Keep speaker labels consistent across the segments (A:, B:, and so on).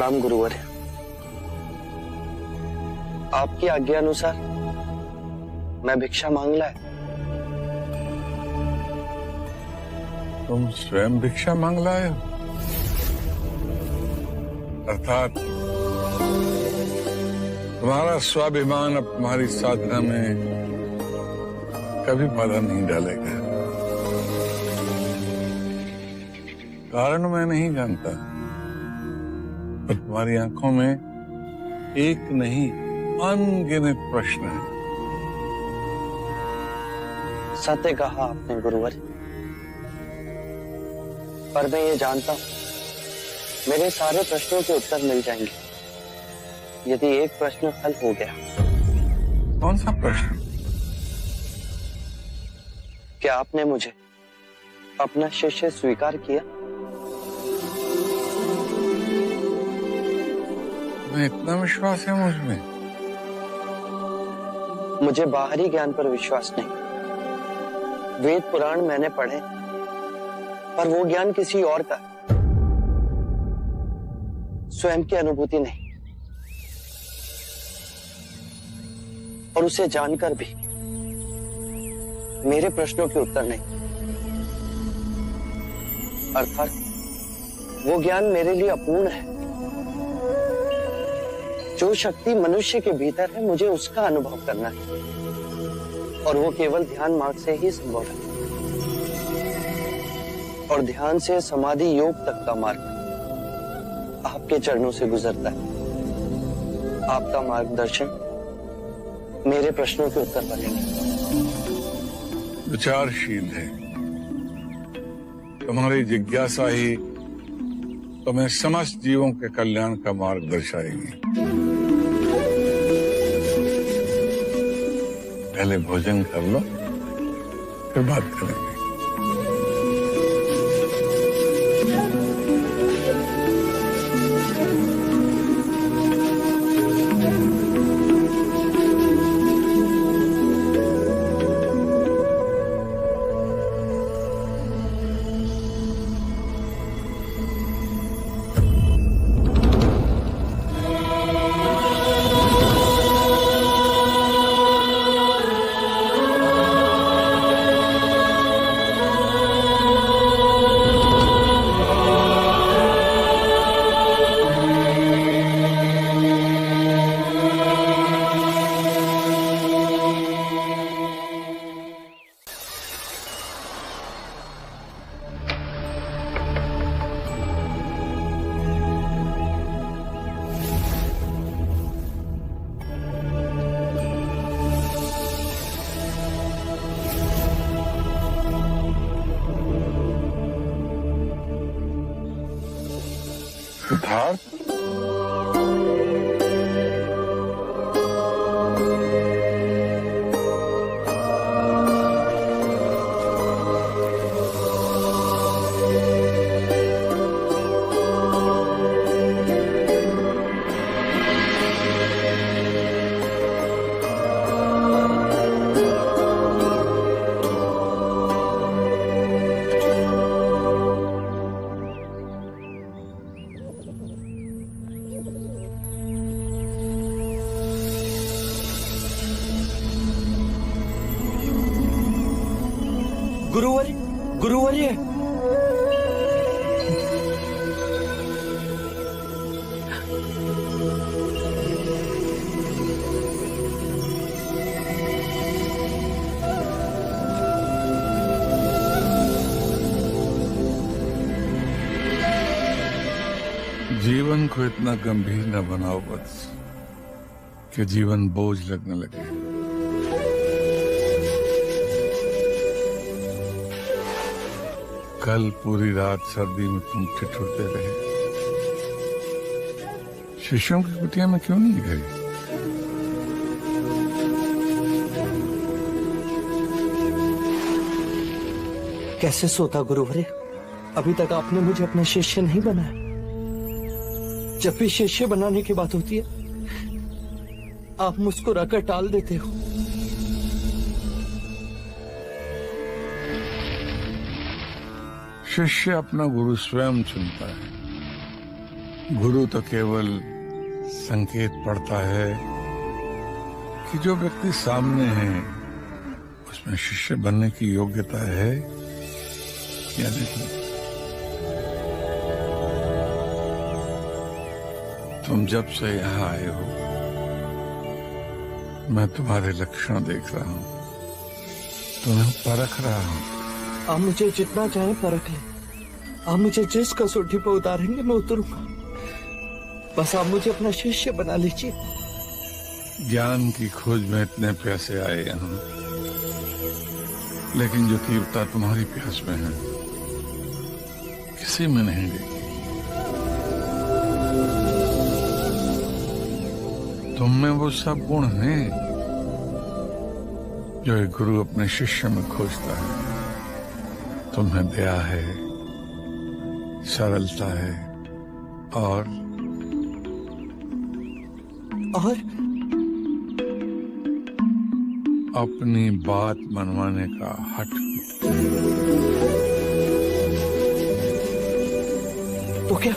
A: प्रणाम गुरुवर्य। आपकी आज्ञा अनुसार मैं भिक्षा मांग लाया।
B: तुम स्वयं भिक्षा मांग लाए हो? अर्थात तुम्हारा स्वाभिमान अब तुम्हारी साधना में कभी बाधा नहीं डालेगा। कारण मैं नहीं जानता, पर तुम्हारी आंखों में एक नहीं अनगिनत प्रश्न है।
A: सत्य कहा आपने गुरुवर्य, पर मैं ये जानता हूं मेरे सारे प्रश्नों के उत्तर मिल जाएंगे यदि एक प्रश्न हल हो गया।
B: कौन सा प्रश्न?
A: क्या आपने मुझे अपना शिष्य स्वीकार किया?
B: तुम्हें इतना विश्वास है मुझ में?
A: मुझे बाहरी ज्ञान पर विश्वास नहीं। वेद पुराण मैंने पढ़े, पर वो ज्ञान किसी और का, स्वयं की अनुभूति नहीं। और उसे जानकर भी मेरे प्रश्नों के उत्तर नहीं। अर्थात वो ज्ञान मेरे लिए अपूर्ण है। जो शक्ति मनुष्य के भीतर है, मुझे उसका अनुभव करना है, और वो केवल ध्यान मार्ग से ही संभव है। और ध्यान से समाधि योग तक का मार्ग आपके चरणों से गुजरता है। आपका मार्गदर्शन मेरे प्रश्नों के उत्तर बनेंगे।
B: विचारशील है, तुम्हारी जिज्ञासा ही तुम्हें समस्त जीवों के कल्याण का मार्ग दर्शाएगी। पहले भोजन कर लो, फिर बात करेंगे। सिद्धार्थ,
A: गुरुवर्य, गुरुवर्य,
B: जीवन को इतना गंभीर न बनाओ बस कि जीवन बोझ लगने लगे। कल पूरी रात सर्दी में तुम ठिठुरते रहे। शिष्यों की कुटिया में क्यों नहीं गए?
A: कैसे सोता गुरुवर्य? अभी तक आपने मुझे अपना शिष्य नहीं बनाया। जब भी शिष्य बनाने की बात होती है, आप मुस्कुराकर टाल देते हो।
B: शिष्य अपना गुरु स्वयं चुनता है, गुरु तो केवल संकेत पड़ता है कि जो व्यक्ति सामने है उसमें शिष्य बनने की योग्यता है या नहीं। तुम जब से यहाँ आए हो मैं तुम्हारे लक्षण देख रहा हूं, तुम्हें परख रहा हूं।
A: आप मुझे जितना चाहे परख ले, आप मुझे जिस कसौटी पर उतारेंगे मैं उतरूंगा। बस आप मुझे अपना शिष्य बना लीजिए।
B: ज्ञान की खोज में इतने प्यासे आए यहाँ, लेकिन जो तीव्रता तुम्हारी प्यास में है किसी में नहीं देखी। तुम में वो सब गुण हैं जो एक गुरु अपने शिष्य में खोजता है। तुम्हें दया है, सरलता है और अपनी बात मनवाने का हट।
A: तो क्या?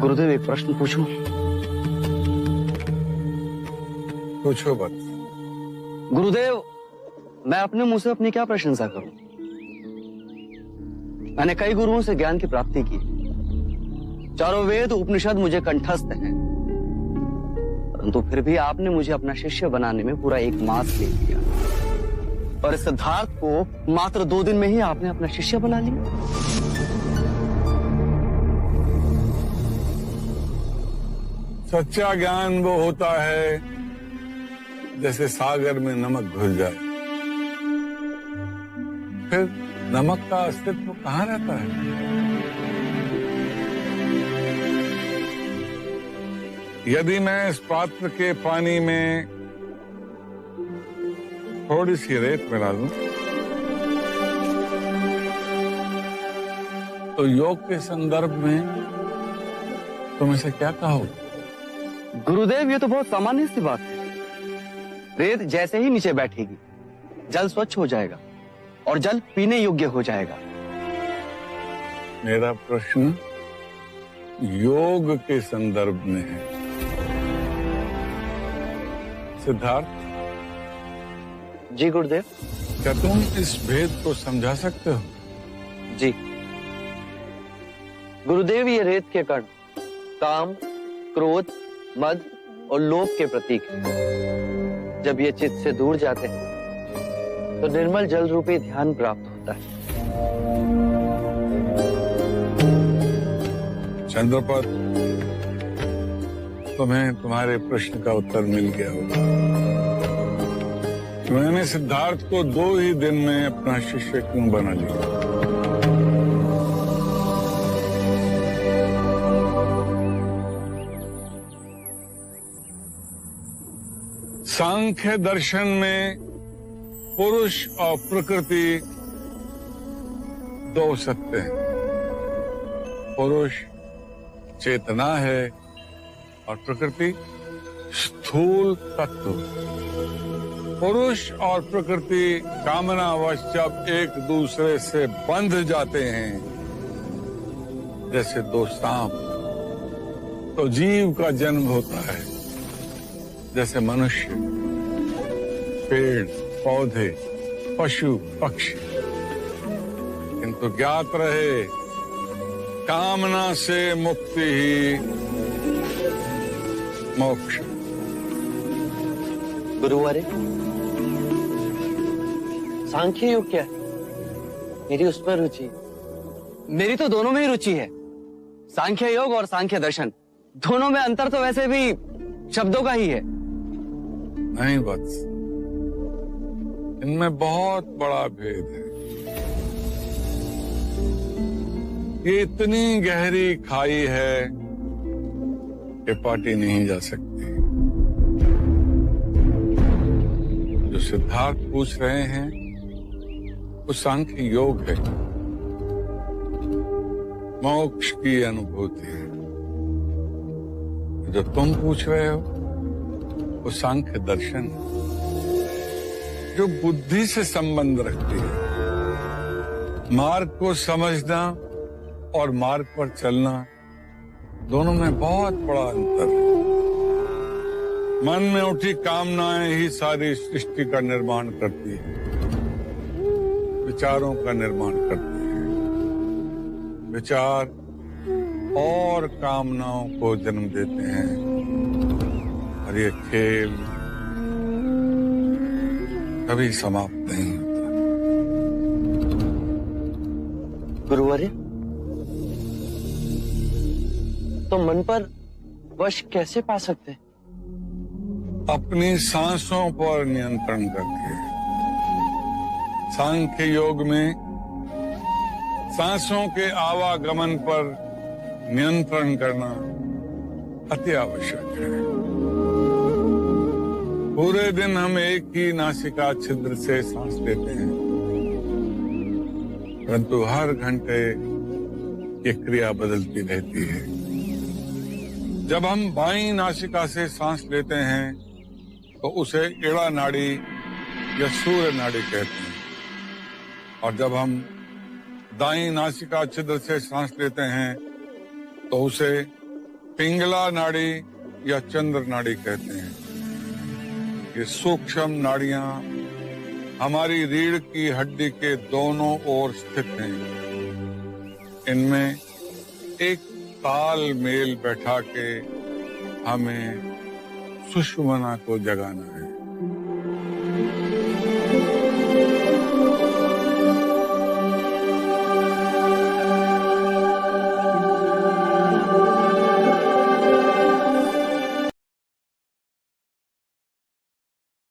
C: गुरुदेव एक प्रश्न पूछूं?
B: पूछो बात।
C: गुरुदेव मैं अपने मुंह से अपनी क्या प्रशंसा करूं? मैंने कई गुरुओं से ज्ञान की प्राप्ति की, चारों वेद उपनिषद मुझे कंठस्थ हैं, परंतु फिर भी आपने मुझे अपना शिष्य बनाने में पूरा 1 मास ले लिया और इस सिद्धार्थ को मात्र 2 दिन में ही आपने अपना शिष्य बना लिया।
B: सच्चा ज्ञान वो होता है जैसे सागर में नमक घुल जाए, फिर नमक का अस्तित्व कहाँ रहता है? यदि मैं इस पात्र के पानी में थोड़ी सी रेत मिला दूं तो योग के संदर्भ में तुम इसे क्या कहोगे?
C: गुरुदेव ये तो बहुत सामान्य सी बात है। रेत जैसे ही नीचे बैठेगी जल स्वच्छ हो जाएगा और जल पीने योग्य हो जाएगा।
B: मेरा प्रश्न योग के संदर्भ में है। सिद्धार्थ
C: जी गुरुदेव।
B: क्या तुम इस भेद को समझा सकते हो?
C: जी गुरुदेव, ये रेत के कण काम, क्रोध, मद और लोभ के प्रतीक हैं। जब ये चित्त से दूर जाते हैं तो निर्मल जल रूपी ध्यान प्राप्त होता है।
B: चंद्रपत, तुम्हें तुम्हारे प्रश्न का उत्तर मिल गया होगा। मैंने सिद्धार्थ को 2 ही दिन में अपना शिष्य क्यों बना लिया? सांख्य दर्शन में पुरुष और प्रकृति 2 सत्य हैं। पुरुष चेतना है और प्रकृति स्थूल तत्व। पुरुष और प्रकृति कामनावश जब एक दूसरे से बंध जाते हैं, जैसे दो सांप, तो जीव का जन्म होता है। जैसे मनुष्य, पेड़, पौधे, पशु, पक्षी। किंतु ज्ञात रहे, कामना से मुक्ति ही मोक्ष।
A: गुरुवारे, सांख्य योग क्या है? मेरी उस पर रुचि।
C: मेरी तो दोनों में ही रुचि है, सांख्य योग और सांख्य दर्शन। दोनों में अंतर तो वैसे भी शब्दों का ही है।
B: नहीं वत्स, इनमें बहुत बड़ा भेद है। ये इतनी गहरी खाई है कि पाटी नहीं जा सकती। जो सिद्धार्थ पूछ रहे हैं वो सांख्य योग है, मोक्ष की अनुभूति है। जो तुम पूछ रहे हो वो सांख्य दर्शन है, जो बुद्धि से संबंध रखती है। मार्ग को समझना और मार्ग पर चलना, दोनों में बहुत बड़ा अंतर है। मन में उठी कामनाएं ही सारी सृष्टि का निर्माण करती है, विचारों का निर्माण करती है। विचार और कामनाओं को जन्म देते हैं और ये खेल कभी समाप्त नहीं होता।
A: गुरुवारे, तो मन पर वश कैसे पा सकते हैं?
B: अपनी सांसों पर नियंत्रण करके। सांख्य योग में सांसों के आवागमन पर नियंत्रण करना अति आवश्यक है। पूरे दिन हम एक ही नासिका छिद्र से सांस लेते हैं, परंतु हर घंटे ये क्रिया बदलती रहती है। जब हम बाईं नासिका से सांस लेते हैं तो उसे एड़ा नाड़ी या सूर्य नाड़ी कहते हैं, और जब हम दाईं नासिका छिद्र से सांस लेते हैं तो उसे पिंगला नाड़ी या चंद्र नाड़ी कहते हैं। ये सूक्ष्म नाड़ियां हमारी रीढ़ की हड्डी के दोनों ओर स्थित हैं। इनमें एक तालमेल बैठा के हमें सुषुम्ना को जगाना है।